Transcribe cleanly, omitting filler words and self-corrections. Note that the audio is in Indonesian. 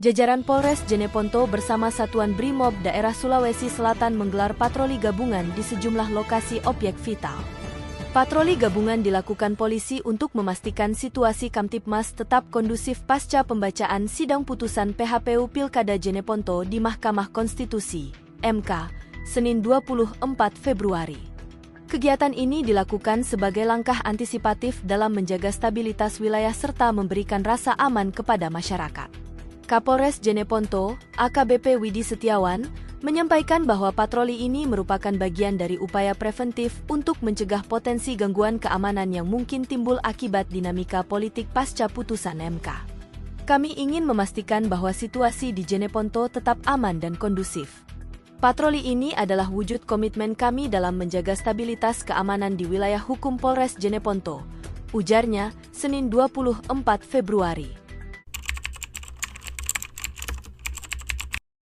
Jajaran Polres Jeneponto bersama Satuan Brimob Daerah Sulawesi Selatan menggelar patroli gabungan di sejumlah lokasi objek vital. Patroli gabungan dilakukan polisi untuk memastikan situasi Kamtipmas tetap kondusif pasca pembacaan sidang putusan PHPU Pilkada Jeneponto di Mahkamah Konstitusi, MK, Senin 24 Februari. Kegiatan ini dilakukan sebagai langkah antisipatif dalam menjaga stabilitas wilayah serta memberikan rasa aman kepada masyarakat. Kapolres Jeneponto, AKBP Widi Setiawan, menyampaikan bahwa patroli ini merupakan bagian dari upaya preventif untuk mencegah potensi gangguan keamanan yang mungkin timbul akibat dinamika politik pasca putusan MK. Kami ingin memastikan bahwa situasi di Jeneponto tetap aman dan kondusif. Patroli ini adalah wujud komitmen kami dalam menjaga stabilitas keamanan di wilayah hukum Polres Jeneponto, ujarnya, Senin 24 Februari.